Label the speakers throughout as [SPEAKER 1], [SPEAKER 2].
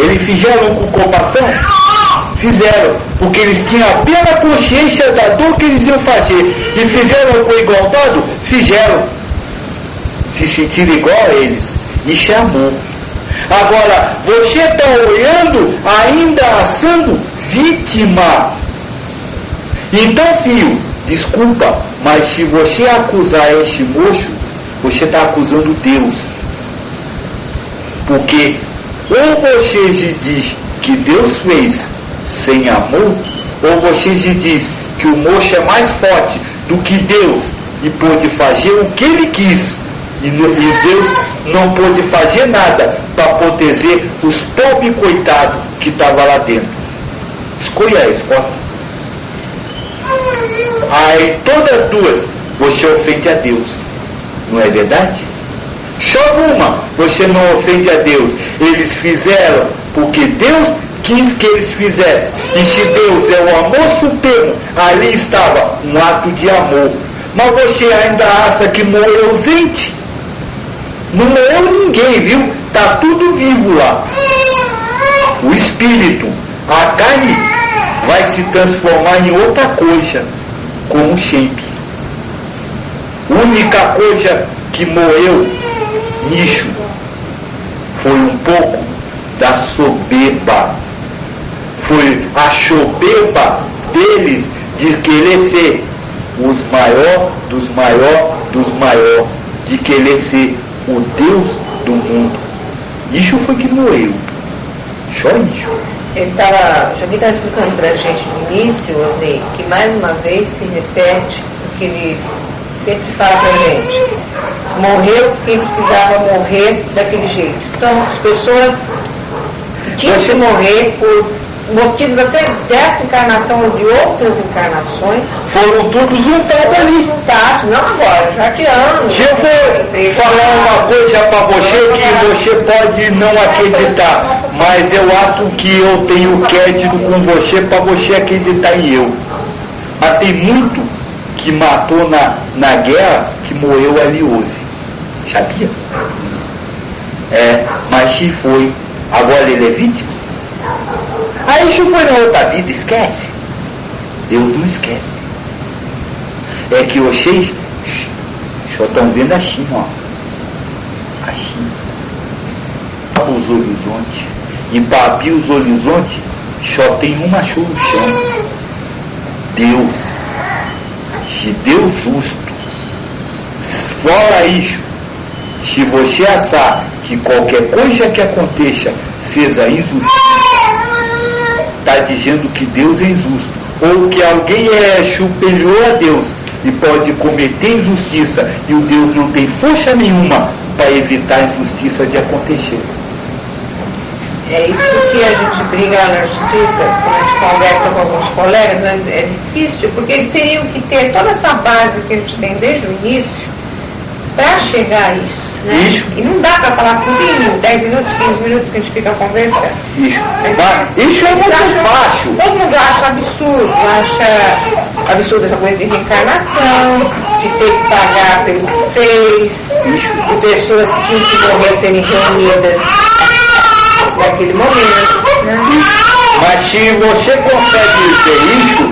[SPEAKER 1] Eles fizeram com compaixão? Fizeram, porque eles tinham a plena consciência da dor que eles iam fazer. E fizeram com igualdade? Fizeram. Se sentiram igual a eles. Isso é amor. Agora, você está olhando, ainda assando vítima. Então, filho, desculpa, mas se você acusar este moço, você está acusando Deus. Porque ou você diz que Deus fez sem amor, ou você diz que o moço é mais forte do que Deus e pôde fazer o que ele quis, e Deus não pôde fazer nada para proteger os pobres coitados que estavam lá dentro. Escolha a resposta. Aí todas duas você ofende a Deus, não é verdade? Só uma você não ofende a Deus. Eles fizeram porque Deus quis que eles fizessem. E se Deus é o amor supremo, ali estava um ato de amor. Mas você ainda acha que morreu gente? Não morreu ninguém, viu? Está tudo vivo lá. O espírito, a carne, vai se transformar em outra coisa, como sempre. A única coisa que morreu nisso foi um pouco da soberba. Foi a soberba deles de querer ser os maior dos maior dos maior, de querer ser o Deus do mundo. Isso foi que morreu. Só isso.
[SPEAKER 2] Ele estava, já estava explicando para a gente no início, Osnei, que mais uma vez se repete o que ele sempre fala para a gente. Morreu quem precisava morrer daquele jeito. Então, as pessoas tinham que morrer por motivos até dessa encarnação ou de outras encarnações.
[SPEAKER 1] Foram todos juntados ali.
[SPEAKER 2] Juntados, não agora, já de anos.
[SPEAKER 1] Se eu vou falar uma coisa para você que você pode não acreditar, mas eu acho que eu tenho crédito com você para você acreditar em eu. Mas tem muito que matou na guerra que morreu ali hoje. Sabia? Mas se foi, agora ele é vítima. Aí isso foi na outra vida, esquece. Deus não esquece. É que vocês só estão vendo a China, ó. A China. Os horizontes. E para abrir os horizontes só tem uma solução. Deus. Se Deus justo. Fora isso, se você achar que qualquer coisa que aconteça seja injustiça, está dizendo que Deus é injusto, ou que alguém é superior a Deus e pode cometer injustiça e o Deus não tem força nenhuma para evitar a injustiça de acontecer.
[SPEAKER 2] É isso que a gente briga na justiça, quando a gente conversa com alguns colegas, mas é difícil, porque eles teriam que ter toda essa base que a gente tem desde o início para chegar a isso, né?
[SPEAKER 1] Isso.
[SPEAKER 2] E não dá para falar tudo em 10 minutos, 15 minutos que a gente fica conversando.
[SPEAKER 1] Isso é muito fácil.
[SPEAKER 2] Todo mundo acha absurdo essa coisa de reencarnação, de ter que pagar pelo que fez, de pessoas que tinham que morrer serem reunidas naquele momento, né?
[SPEAKER 1] Mas se você consegue ver isso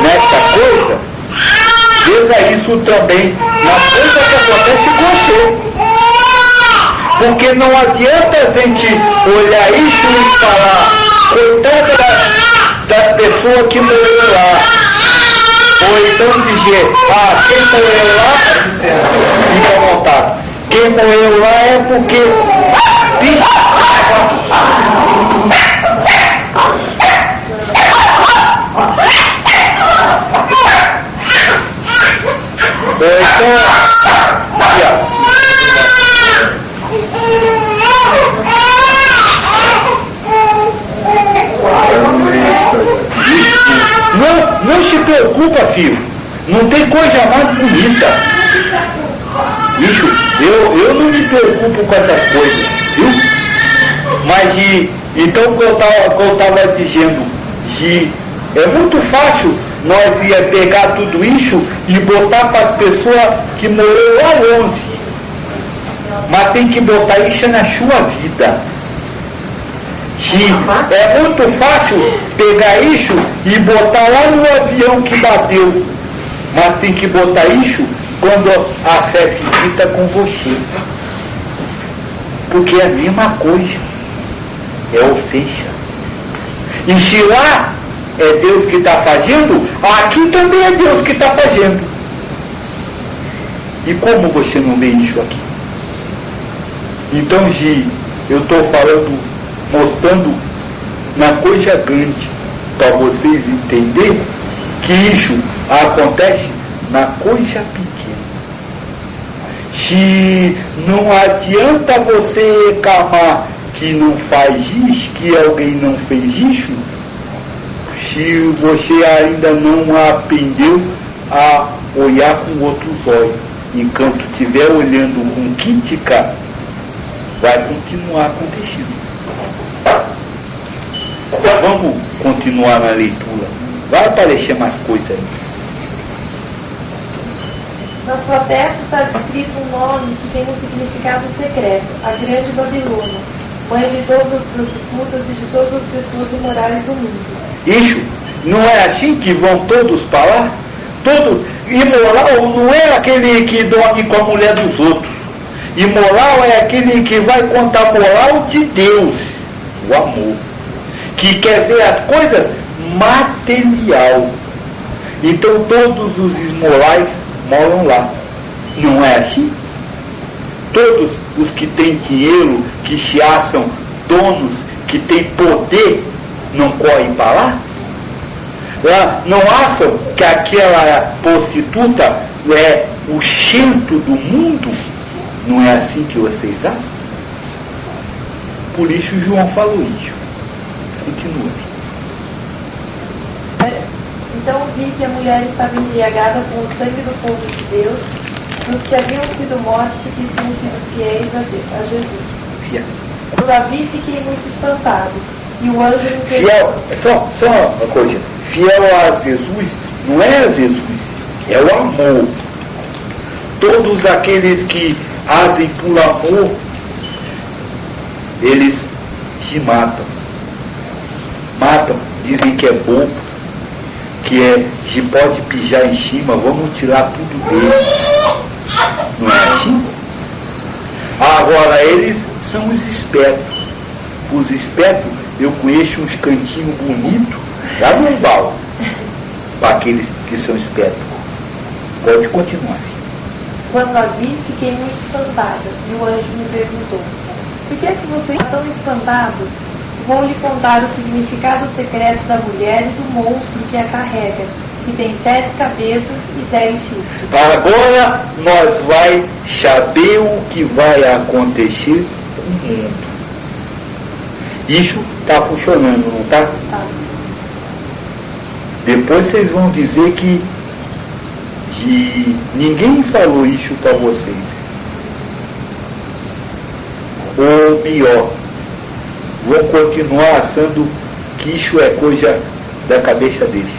[SPEAKER 1] nessa coisa, veja isso também na coisa que acontece com você. Porque não adianta a gente olhar isso e falar, coitada das pessoas que morreram lá. Ou então dizer, quem morreu lá, fica à vontade. Quem morreu lá é porque... Não se preocupa, filho. Não tem coisa mais bonita. Isso, eu não me preocupo com essas coisas, viu? Mas então o que eu estava dizendo, é muito fácil nós ia pegar tudo isso e botar para as pessoas que morreram lá longe. Mas tem que botar isso na sua vida. É muito fácil pegar isso e botar lá no avião que bateu. Mas tem que botar isso quando a fé fica com você. Porque é a mesma coisa. É ofensa. E se lá é Deus que está fazendo, aqui também é Deus que está fazendo. E como você não vê isso aqui? Então, Gi, eu estou falando, mostrando na coisa grande, para vocês entenderem que isso acontece na coisa pequena. Se não adianta você reclamar que não faz isso, que alguém não fez isso, se você ainda não aprendeu a olhar com outros olhos. Enquanto estiver olhando com crítica, vai continuar acontecendo. Vamos continuar na leitura. Vai aparecer mais coisas aí.
[SPEAKER 3] Na sua testa está escrito um nome que tem um significado secreto: a Grande Babilônia, mãe de todas as prostitutas e de todas as pessoas imorais do mundo.
[SPEAKER 1] Isso, não é assim que vão todos para lá? Todo imoral não é aquele que dorme com a mulher dos outros. Imoral é aquele que vai contra a moral de Deus, o amor, que quer ver as coisas material. Então todos os imorais moram lá. Não é assim? Todos os que têm dinheiro, que se acham donos, que têm poder, não correm para lá? Não acham que aquela prostituta é o centro do mundo? Não é assim que vocês acham? Por isso João falou isso. Continua.
[SPEAKER 3] Então vi que a mulher estava embriagada com o sangue do povo de Deus, dos que haviam sido mortos e que tinham sido fiéis a Jesus. Quando a vi, fiquei muito espantado. E o anjo me
[SPEAKER 1] perguntou. Só uma coisa. Fiel a Jesus não é a Jesus, é o amor. Todos aqueles que agem por amor, eles se matam. Matam, dizem que é bobo, que pode pijar em cima, vamos tirar tudo dele. Não é assim? Agora eles são os espertos. Os espertos, eu conheço uns cantinhos bonitos, já no val, para aqueles que são espertos. Pode continuar.
[SPEAKER 3] Quando a vi, fiquei muito espantada, e o anjo me perguntou: por que é que você está tão espantado? Vou lhe contar o significado secreto da mulher e do monstro que a carrega, que tem 7 cabeças e 10 chifres.
[SPEAKER 1] Agora nós vai saber o que vai acontecer com o mundo. Isso está funcionando, não está?
[SPEAKER 3] Tá.
[SPEAKER 1] Depois vocês vão dizer que ninguém falou isso para vocês. Ou melhor, vão continuar achando que isso é coisa da cabeça deles.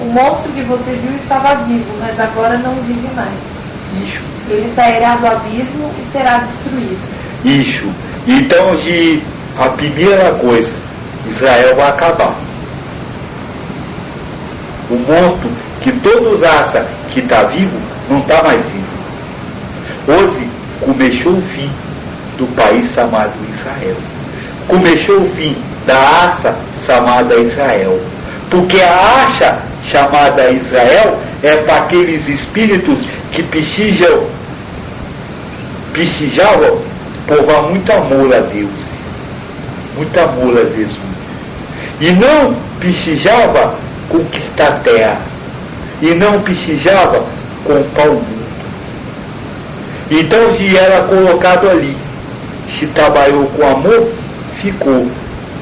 [SPEAKER 3] O monstro que você viu estava vivo, mas agora não vive mais.
[SPEAKER 1] Isso.
[SPEAKER 3] Ele sairá do abismo e será destruído.
[SPEAKER 1] Isso. Então, a primeira coisa, Israel vai acabar. O monstro que todos acham que está vivo, não está mais vivo. Hoje começou o fim do país chamado Israel. Começou o fim da raça chamada Israel. Porque a raça chamada Israel é para aqueles espíritos que precisavam provar muito amor a Deus, muito amor a Jesus. E não precisava conquistar a terra. E não precisava comprar o mundo. Então, se era colocado ali, se trabalhou com amor, ficou.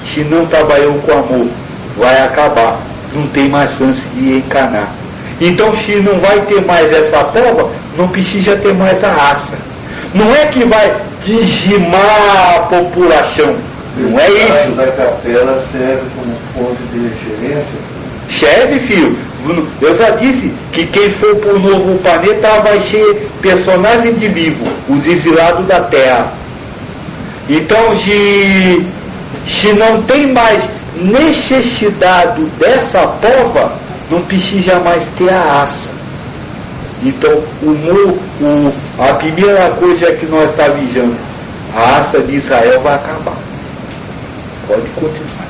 [SPEAKER 1] Se não trabalhou com amor, vai acabar. Não tem mais chance de encarnar. Então, se não vai ter mais essa prova, não precisa ter mais a raça. Não é que vai dizimar a população. Não é isso.
[SPEAKER 4] A capela serve como ponto de referência?
[SPEAKER 1] Serve, filho. Eu já disse que quem for para o novo planeta vai ser personagem de livro, os exilados da Terra. Então, se não tem mais necessidade dessa pova, não precisa mais ter a aça. Então, a primeira coisa que nós estamos vigiando, a aça de Israel vai acabar. Pode continuar.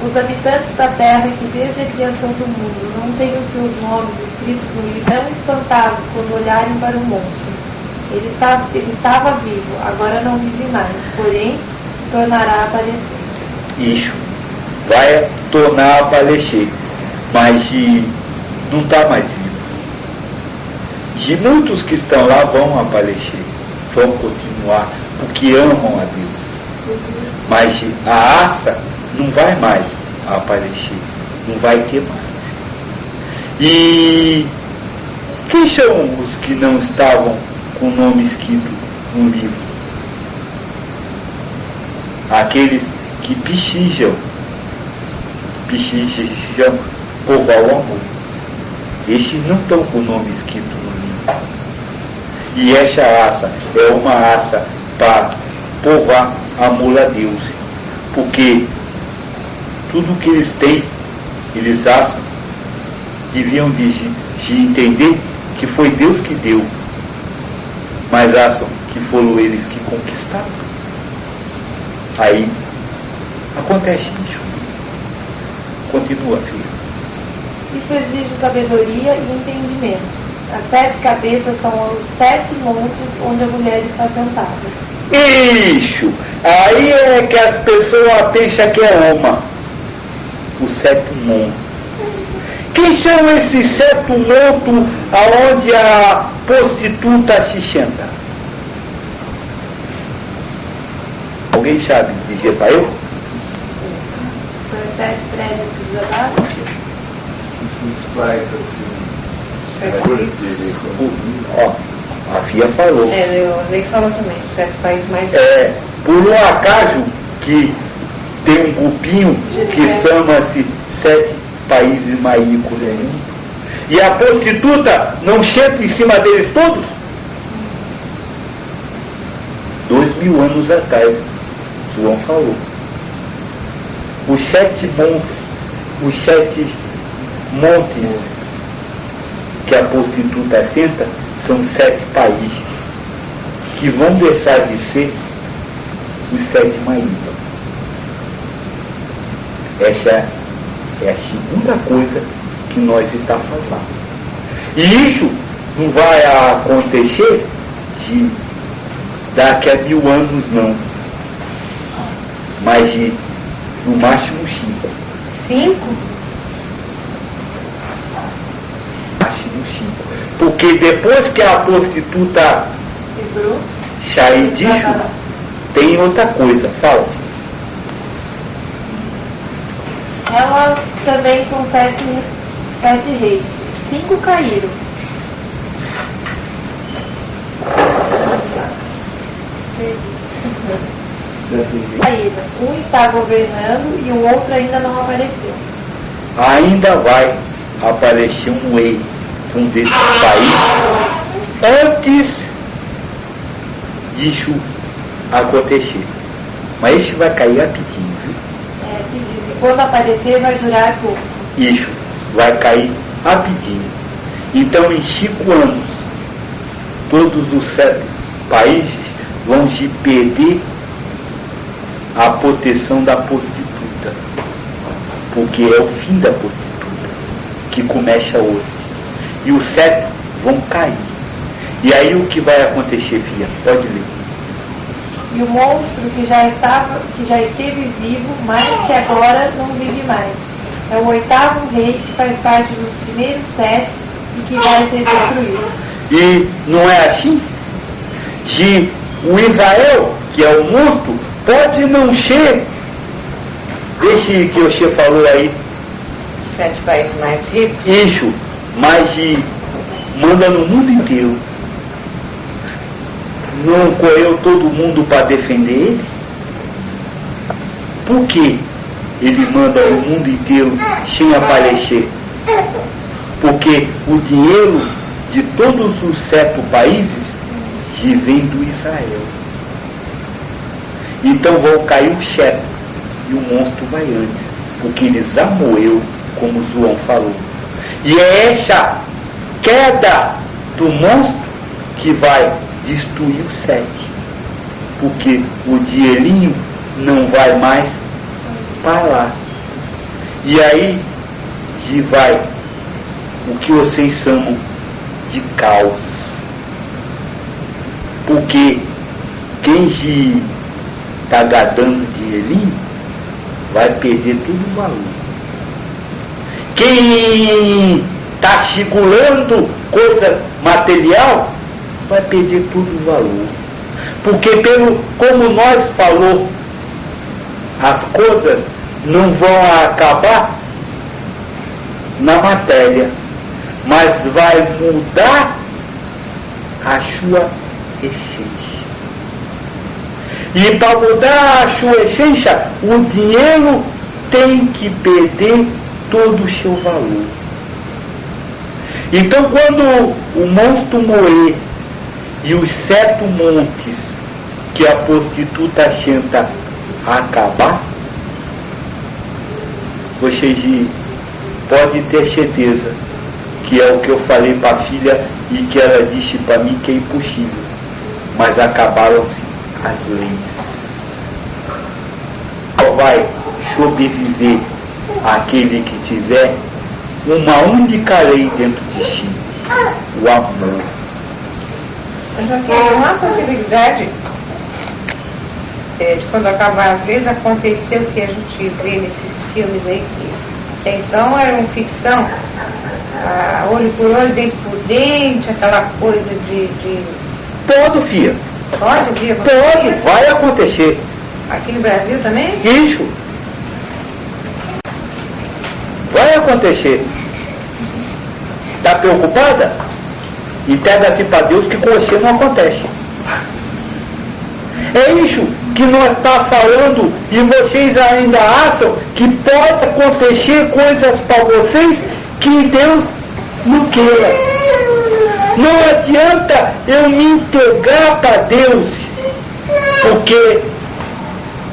[SPEAKER 3] Os habitantes da terra que desde a criação do mundo não têm os seus nomes escritos no livro serão espantados quando olharem para o monstro. Ele estava vivo, agora não vive mais, porém tornará a aparecer.
[SPEAKER 1] Isso. Vai tornar a aparecer. Mas não está mais vivo. De muitos que estão lá vão aparecer. Vão continuar, porque amam a Deus. Mas a aça não vai mais aparecer. Não vai ter mais. E quem são os que não estavam com o nome escrito no livro? Aqueles que precisam provar o amor. Estes não estão com o nome escrito no livro. E essa aça é uma aça para provar amor a Deus. Porque tudo que eles têm, eles acham, deviam de entender que foi Deus que deu. Mas acham que foram eles que conquistaram. Aí acontece isso. Continua, filho.
[SPEAKER 3] Isso exige sabedoria e entendimento. As 7 cabeças são os 7 montes onde a mulher está sentada.
[SPEAKER 1] Isso! Aí é que as pessoas pensam que é uma. Os 7 montes. Quem são esses 7 montes aonde a prostituta se senta? Alguém sabe dizer para eu?
[SPEAKER 3] São os 7 prédios que desabaram.
[SPEAKER 4] Os pais, assim,
[SPEAKER 1] Ó, a Fia falou.
[SPEAKER 2] Eu nem falo também, 7 países mais.
[SPEAKER 1] Por um acaso que tem um grupinho que chama-se 7 países mais ricos do mundo. E a prostituta não senta em cima deles todos? 2000 anos atrás, João falou. Os 7 montes que a prostituta senta são 7 países que vão deixar de ser os 7 mais ricos. Essa é a segunda coisa que nós estamos falando. E isso não vai acontecer daqui a 1000 anos, não. Mas no máximo 5.
[SPEAKER 2] 5?
[SPEAKER 1] Máximo 5. Porque depois que a prostituta sair disso, tem outra coisa. Fala.
[SPEAKER 3] Elas também são 7 reis. 5 caíram. Um está governando e o outro ainda não apareceu.
[SPEAKER 1] Ainda vai aparecer um rei, um desses países, antes disso acontecer. Mas esse vai cair rapidinho, viu?
[SPEAKER 3] E quando aparecer vai durar pouco.
[SPEAKER 1] Isso, vai cair rapidinho. Então em 5 anos, todos os 7 países vão se perder a proteção da prostituta. Porque é o fim da prostituta, que começa hoje. E os 7 vão cair. E aí o que vai acontecer, filha? Pode ler.
[SPEAKER 3] E o monstro que já esteve vivo, mas que agora não vive mais. É o 8º rei que faz parte dos primeiros 7 e que vai ser destruído.
[SPEAKER 1] E não é assim? Se o Israel, que é o monstro, pode não ser esse que você falou aí.
[SPEAKER 2] 7 países mais ricos?
[SPEAKER 1] Isso, mas manda no mundo inteiro. Não correu todo mundo para defender ele? Por que ele manda no mundo inteiro sem aparecer? Porque o dinheiro de todos os 7 países de vendo Israel. Então vão cair o chefe e o monstro vai antes, porque ele já moeu, como João falou. E é essa queda do monstro que vai destruir o 7, porque o dinheirinho não vai mais para lá. E aí vai o que vocês chamam de caos, porque quem está gadando dinheirinho vai perder todo o valor. Quem está segurando coisa material vai perder todo o valor, porque como nós falou, as coisas não vão acabar na matéria, mas vai mudar a sua essência. E para mudar a sua essência, o dinheiro tem que perder todo o seu valor. Então, quando o monstro morrer e os 7 montes que a prostituta tenta acabar, vocês podem ter certeza que é o que eu falei para a filha e que ela disse para mim que é impossível, mas acabaram-se as leis. Só vai sobreviver aquele que tiver uma única lei dentro de si: o amor.
[SPEAKER 2] Mas aqui uma possibilidade de quando acabar a vez acontecer o que a gente vê nesses filmes aí, que então era uma ficção, olho por olho, dente por dente, aquela coisa de...
[SPEAKER 1] Todo, filha.
[SPEAKER 2] Pode vir
[SPEAKER 1] Pode, vai acontecer.
[SPEAKER 2] Aqui no Brasil também?
[SPEAKER 1] Isso. Vai acontecer. Está preocupada? Entrega-se para Deus que com você não acontece. É isso que nós está falando e vocês ainda acham que pode acontecer coisas para vocês que Deus não queira. Não adianta eu me entregar para Deus, porque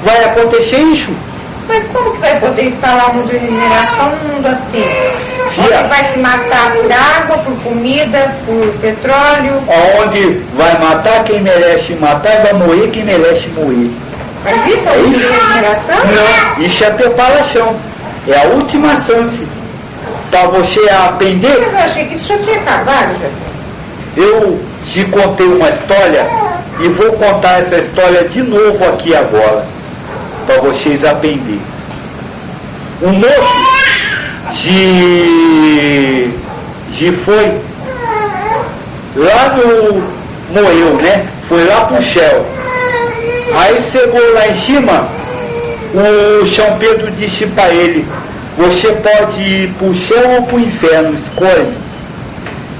[SPEAKER 1] vai acontecer isso.
[SPEAKER 2] Mas como que vai poder instalar um mundo de mineração num mundo assim?
[SPEAKER 1] Filha,
[SPEAKER 2] onde vai se matar por água, por comida, por petróleo?
[SPEAKER 1] Onde vai matar quem merece matar, vai morrer quem merece morrer.
[SPEAKER 2] Mas isso é um mundo de mineração?
[SPEAKER 1] Não, isso é preparação. É a última chance para você aprender.
[SPEAKER 2] Mas eu achei que isso já tinha acabado, já.
[SPEAKER 1] Eu te contei uma história e vou contar essa história de novo aqui agora, para vocês aprenderem. Um moço foi lá morreu, né? Foi lá pro céu. Aí chegou lá em cima, o São Pedro disse para ele: você pode ir pro céu ou pro inferno, escolhe.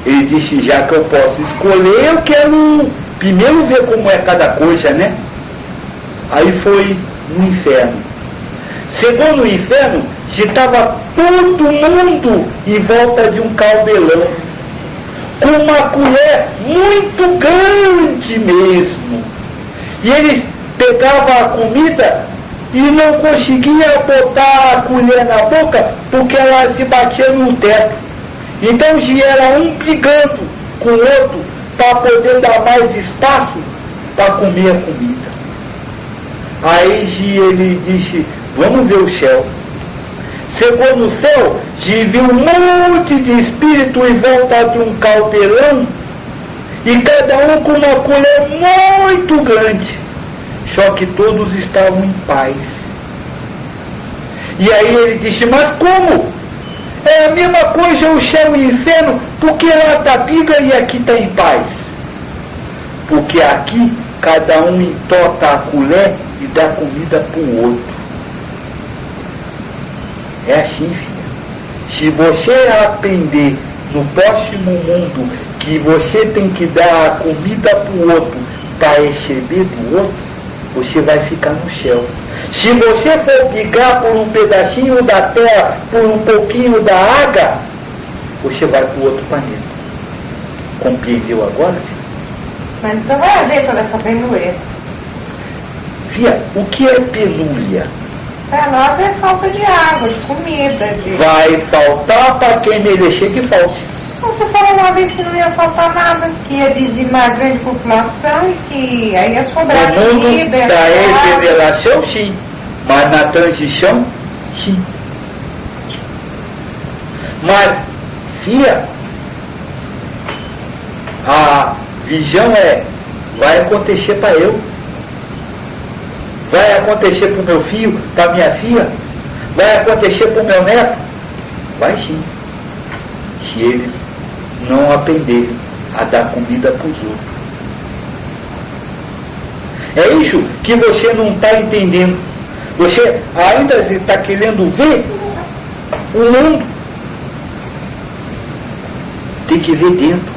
[SPEAKER 1] Ele disse: já que eu posso escolher, eu quero primeiro ver como é cada coisa, né? Aí foi no inferno. Chegou no inferno, já estava todo mundo em volta de um caldeirão, com uma colher muito grande mesmo. E eles pegavam a comida e não conseguiam botar a colher na boca porque ela se batia no teto. Então já era um brigando com o outro para poder dar mais espaço para comer a comida. Aí ele disse: vamos ver o céu. Chegou no céu, viu um monte de espírito em volta de um caldeirão, e cada um com uma colher muito grande, só que todos estavam em paz. E aí ele disse: mas como? É a mesma coisa o céu e o inferno, porque lá está briga e aqui está em paz. Porque aqui cada um entorta a colher e dá comida para o outro. É assim, filha. Se você aprender no próximo mundo que você tem que dar a comida para o outro para receber do outro, você vai ficar no céu. Se você for brigar por um pedacinho da terra, por um pouquinho da água, você vai para o outro planeta. Compreendeu agora, filho?
[SPEAKER 2] Mas então vai haver toda essa penúria.
[SPEAKER 1] Fia, o que é penúria?
[SPEAKER 2] Para nós é falta de água, de comida, de...
[SPEAKER 1] Vai faltar para quem merecer que falte.
[SPEAKER 2] Você falou uma vez que não ia faltar nada, que ia dizimar a grande população e que aí ia sobrar
[SPEAKER 1] No mundo
[SPEAKER 2] comida.
[SPEAKER 1] da revelação, sim. Mas na transição, sim. Mas, fia, a visão vai acontecer para eu. Vai acontecer para o meu filho, para minha filha. Vai acontecer para o meu neto. Vai sim. Se eles não aprenderem a dar comida para os outros. É isso que você não está entendendo. Você ainda está querendo ver o mundo. Tem que ver dentro.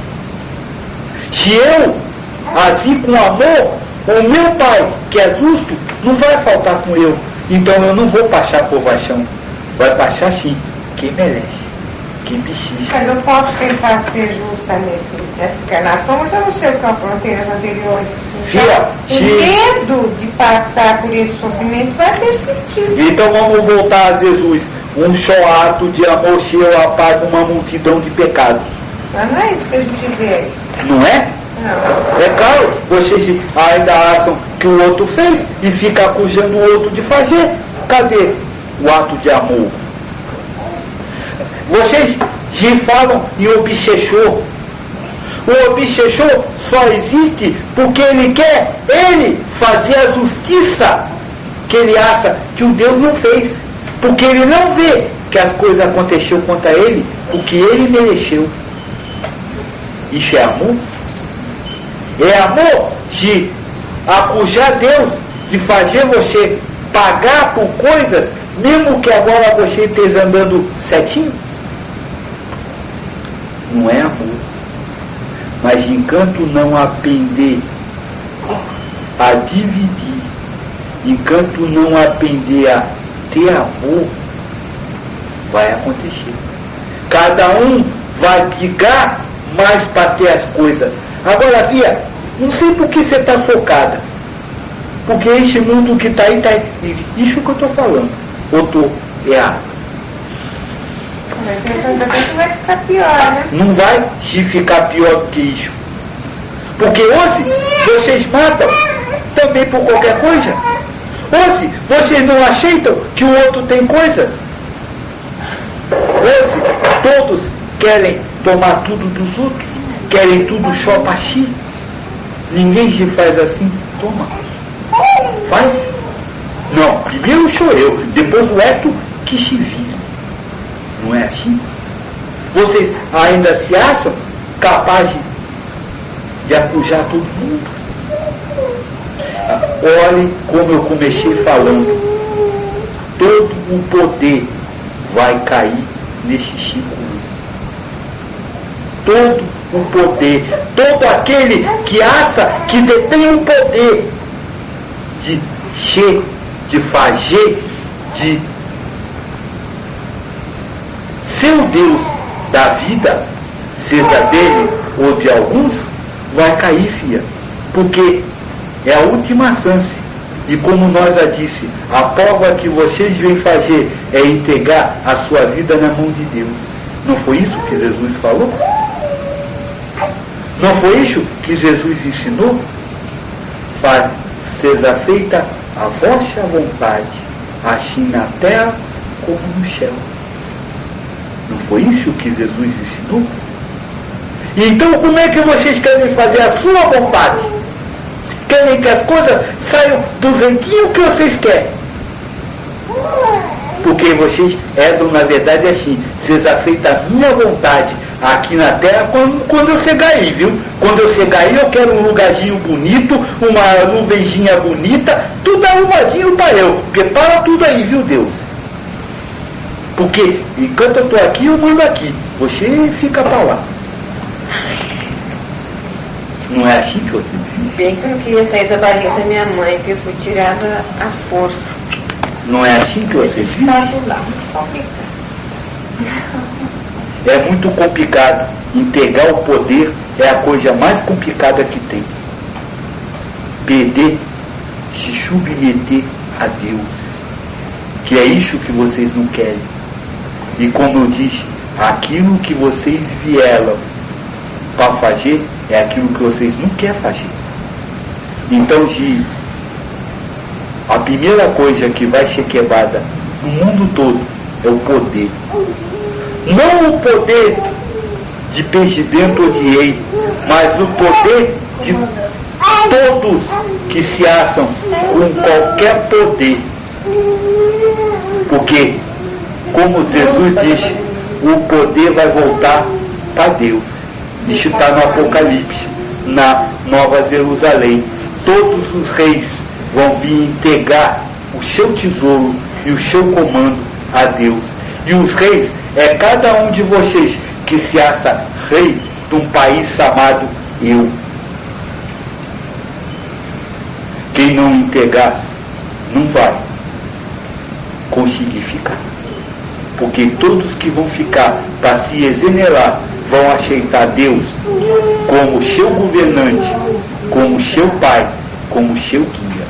[SPEAKER 1] Se eu agir com amor, o meu pai, que é justo, não vai faltar com eu. Então eu não vou passar por paixão. Vai passar sim quem merece, quem precisa.
[SPEAKER 2] Mas eu posso tentar ser justa nessa encarnação, mas eu não sei o que eu aprontei nas anteriores.
[SPEAKER 1] Fia,
[SPEAKER 2] O medo de passar por esse sofrimento vai persistir.
[SPEAKER 1] Então vamos voltar a Jesus. Um só ato de amor seu apaga uma multidão de pecados.
[SPEAKER 2] Mas não é isso que a gente vê.
[SPEAKER 1] Não é?
[SPEAKER 2] Não.
[SPEAKER 1] É claro, vocês ainda acham que o outro fez e fica acusando o outro de fazer. Cadê o ato de amor? Vocês já falam em obsessor. O obsessor só existe porque ele quer fazer a justiça que ele acha que o Deus não fez. Porque ele não vê que as coisas aconteceram contra ele porque ele mereceu. Isso é amor? É amor de acusar Deus, de fazer você pagar por coisas, mesmo que agora você esteja andando certinho? Não é amor. Mas enquanto não aprender a dividir, enquanto não aprender a ter amor, vai acontecer. Cada um vai brigar mais para ter as coisas. Agora, Via, não sei por que você está focada. Porque esse mundo que está aí, isso que eu estou falando. Ou estou errado?
[SPEAKER 2] Vai ficar pior, né?
[SPEAKER 1] Não vai se ficar pior do que isso. Porque hoje vocês matam também por qualquer coisa. Hoje vocês não aceitam que o outro tem coisas. Hoje todos querem tomar tudo dos outros, querem tudo só para si. Ninguém se faz assim. Toma, faz. Não, primeiro sou eu, depois o resto que se vira. Não é assim? Vocês ainda se acham capazes de acusar todo mundo? Olhem como eu comecei falando. Todo o poder vai cair nesse ciclo. Todo o poder, todo aquele que acha que detém o poder de ser, de fazer, de ser o Deus da vida, seja dele ou de alguns, vai cair, filha, porque é a última chance. E como nós já disse, a prova que vocês vêm fazer é entregar a sua vida na mão de Deus. Não foi isso que Jesus falou? Não foi isso que Jesus ensinou? Seja feita a vossa vontade, assim na terra como no céu. Não foi isso que Jesus ensinou? Então como é que vocês querem fazer a sua vontade? Querem que as coisas saiam do jeitinho que vocês querem? Porque vocês eram, na verdade, assim: seja feita a minha vontade aqui na terra quando eu chegar aí, viu? Quando eu chegar aí, eu quero um lugarzinho bonito, uma nuvenzinha bonita, tudo arrumadinho para eu. Prepara tudo aí, viu, Deus? Porque enquanto eu estou aqui, eu mando aqui. Você fica para lá. Não é assim que você vive?
[SPEAKER 2] Bem que eu não queria sair da barriga da minha mãe, que eu fui tirada à força.
[SPEAKER 1] Não é assim que você vive?
[SPEAKER 2] Estado lá, muito complicado.
[SPEAKER 1] É muito complicado. Entregar o poder é a coisa mais complicada que tem. perder, se submeter a Deus, que é isso que vocês não querem. E como eu disse, aquilo que vocês vieram para fazer é aquilo que vocês não querem fazer. Então, a primeira coisa que vai ser quebrada no mundo todo é o poder. Não o poder de presidente ou de rei, mas o poder de todos que se acham com qualquer poder. Porque, como Jesus disse, o poder vai voltar para Deus. Isso está no Apocalipse, na Nova Jerusalém. Todos os reis vão vir entregar o seu tesouro e o seu comando a Deus. E os reis é cada um de vocês que se acha rei de um país chamado eu. Quem não entregar não vai conseguir ficar. Porque todos que vão ficar para se exonerar vão aceitar Deus como seu governante, como seu pai, como seu guia.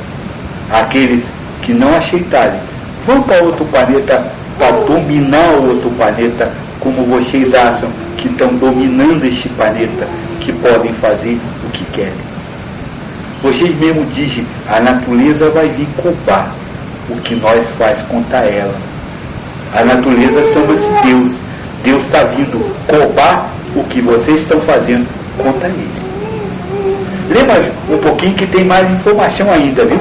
[SPEAKER 1] Aqueles que não aceitarem vão para outro planeta para dominar o outro planeta, como vocês acham que estão dominando este planeta, que podem fazer o que querem. Vocês mesmo dizem, a natureza vai vir cobrar o que nós faz contra ela. A natureza chama-se Deus. Deus está vindo cobrar o que vocês estão fazendo contra ele. Lembra um pouquinho que tem mais informação ainda, viu?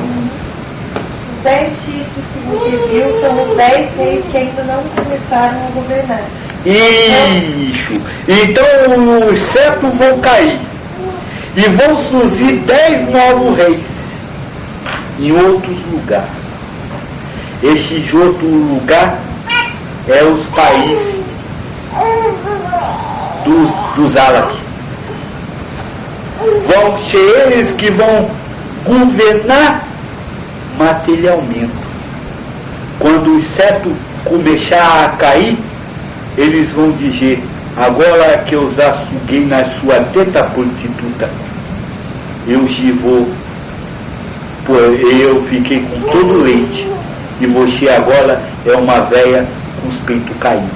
[SPEAKER 3] Os 10 chifres que você viu são os 10 reis que ainda não começaram a governar.
[SPEAKER 1] Isso! Então os cetros vão cair e vão surgir 10 novos reis em outros lugares. Esses outros lugares é os países dos árabes. Vão ser eles que vão governar materialmente. Quando os cetros começar a cair, eles vão dizer, agora que eu já suguei na sua teta prostituta, eu fiquei com todo o leite, e você agora é uma véia com os peitos caídos.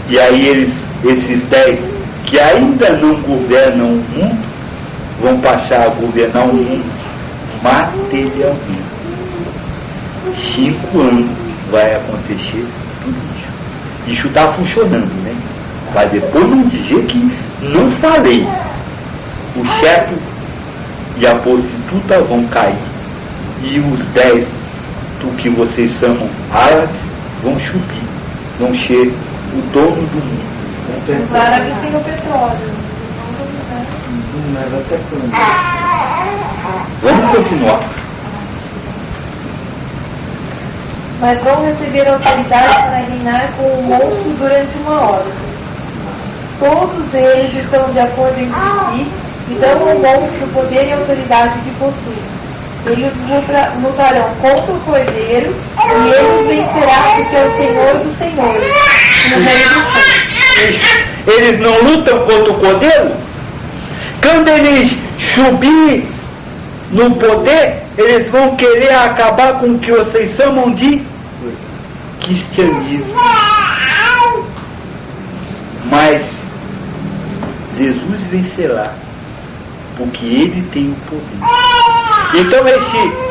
[SPEAKER 1] E aí esses 10 que ainda não governam o mundo, vão passar a governar o mundo materialmente. 5 anos vai acontecer tudo isso. Isso está funcionando, né? Mas depois não dizer que não falei. O chefe e a prostituta vão cair. E os 10 do que vocês chamam árabes vão subir. Vão ser o dono do mundo.
[SPEAKER 3] Os árabes têm o petróleo.
[SPEAKER 1] Vamos continuar.
[SPEAKER 3] Mas vão receber autoridade para reinar com o monstro durante 1 hora. Todos eles estão de acordo entre si e dão ao monstro o poder e autoridade que possui. Eles lutarão contra o cordeiro e ele vencerá porque é o Senhor dos senhores.
[SPEAKER 1] Eles não lutam contra o cordeiro? Quando eles subirem no poder, eles vão querer acabar com o que vocês chamam de cristianismo. Mas Jesus vencerá, porque ele tem o poder. Então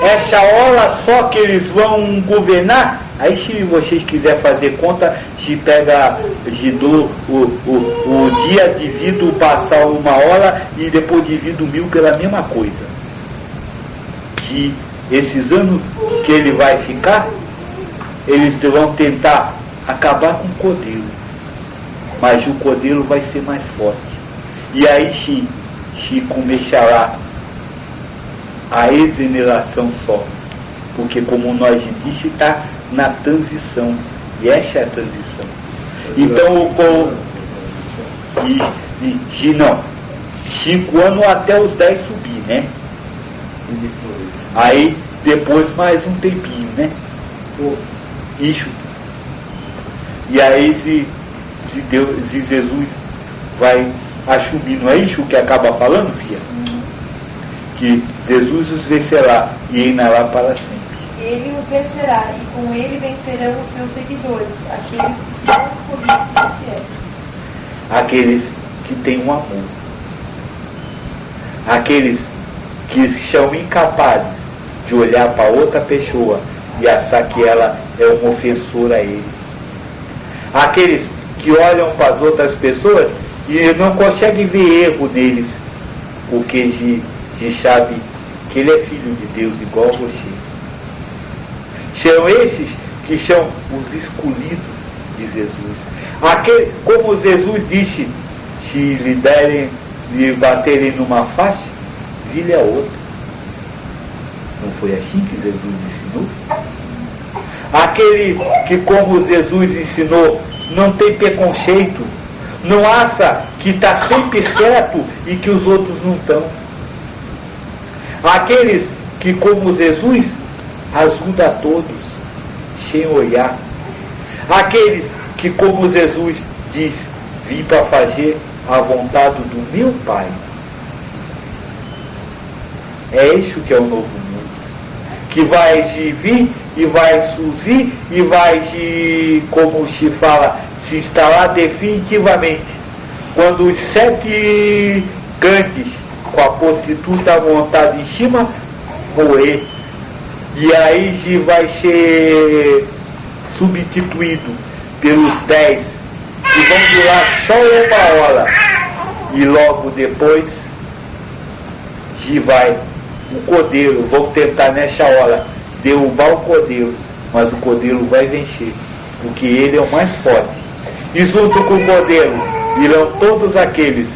[SPEAKER 1] essa hora só que eles vão governar, aí se vocês quiserem fazer conta, se pega o dia divido passar 1 hora e depois divido 1000 pela mesma coisa. Que esses anos que ele vai ficar, eles vão tentar acabar com o cordeiro, mas o cordeiro vai ser mais forte. E aí se começará a exoneração só, porque como nós disse, está na transição, e essa é a transição. Então não, 5 anos até os 10 subir, né? Aí depois mais um tempinho, né? Isso. E aí se Jesus vai assumir, não é isso que acaba falando, filha? que Jesus os vencerá e reinará para sempre.
[SPEAKER 3] Ele os vencerá, e com ele vencerão os seus seguidores, aqueles que são escolhidos e fiéis.
[SPEAKER 1] Aqueles que têm um amor. Aqueles que são incapazes de olhar para outra pessoa e achar que ela é uma ofensora a ele. Aqueles que olham para as outras pessoas e não conseguem ver erro neles, porque sabe que ele é filho de Deus igual a você. São esses que são os escolhidos de Jesus. Aquele, como Jesus disse, se lhe baterem numa face, vire a outra. Não foi assim que Jesus ensinou? Aquele que, como Jesus ensinou, não tem preconceito, não acha que está sempre certo e que os outros não estão. Aqueles que, como Jesus, ajuda a todos, sem olhar. Aqueles que, como Jesus diz, vim para fazer a vontade do meu Pai. É isso que é o novo mundo, que vai de vir e vai surgir e vai de, como se fala, se instalar definitivamente. Quando os 7 grandes, com a prostituta montada em cima, morrer. E aí vai ser substituído pelos 10 que vão durar só 1 hora. E logo depois vai o cordeiro. Vão tentar nessa hora derrubar o cordeiro, mas o cordeiro vai vencer, porque ele é o mais forte. E junto com o cordeiro irão todos aqueles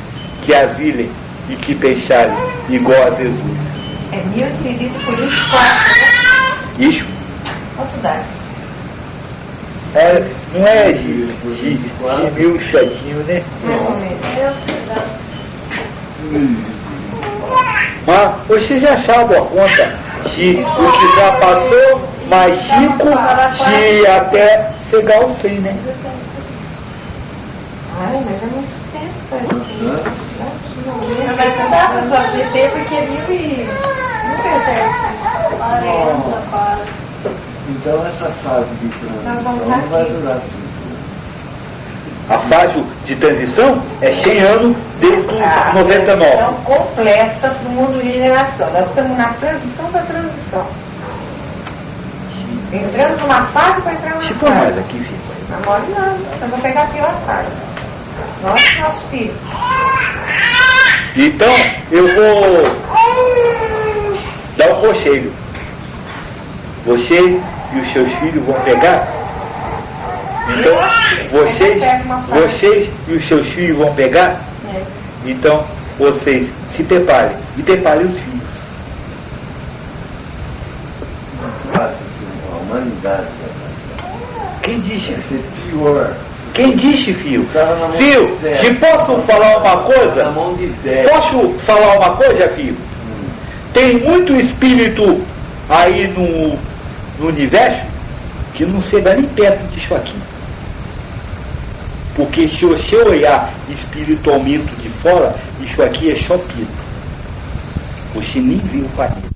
[SPEAKER 1] que asilem e que deixarem igual a Jesus.
[SPEAKER 2] É 1824, né?
[SPEAKER 1] Isso.
[SPEAKER 2] Quanto dá?
[SPEAKER 1] Não é de mil chatinho, né?
[SPEAKER 2] Mais ou menos.
[SPEAKER 1] Mas você já sabe a conta de o que já passou, mais 5, de até chegar ao 100, né?
[SPEAKER 2] Ai, mas é muito tempo.
[SPEAKER 3] Não vai cantar para os ACT porque é 1000 e... Não é certo. 40, quase.
[SPEAKER 4] Então essa fase de transição não vai durar 5 anos.
[SPEAKER 1] A fase de transição é 100 anos desde os 99.
[SPEAKER 2] Então, completa do mundo de geração. Nós estamos na transição da transição. Entrando numa fase para entrar numa
[SPEAKER 1] Tipo mais
[SPEAKER 2] fase.
[SPEAKER 1] aqui, filho.
[SPEAKER 2] Não mole não, eu vou pegar a pior fase. Nós e nossos filhos.
[SPEAKER 1] Então, eu vou dar um conselho. Você e os seus filhos vão pegar? Então, vocês e os seus filhos vão pegar?
[SPEAKER 2] É.
[SPEAKER 1] Então, vocês se preparem. E preparem os filhos.
[SPEAKER 4] A humanidade
[SPEAKER 1] Quem disse?
[SPEAKER 4] vai ser pior.
[SPEAKER 1] Quem disse, filho?
[SPEAKER 4] Estava na mão
[SPEAKER 1] Filho,
[SPEAKER 4] de Zé.
[SPEAKER 1] se posso falar uma coisa?
[SPEAKER 4] Na mão de 10.
[SPEAKER 1] Posso falar uma coisa, filho? Tem muito espírito aí no universo que não chega nem perto disso aqui. Porque se você olhar espiritualmente de fora, isso aqui é só pito. Você nem viu o planeta.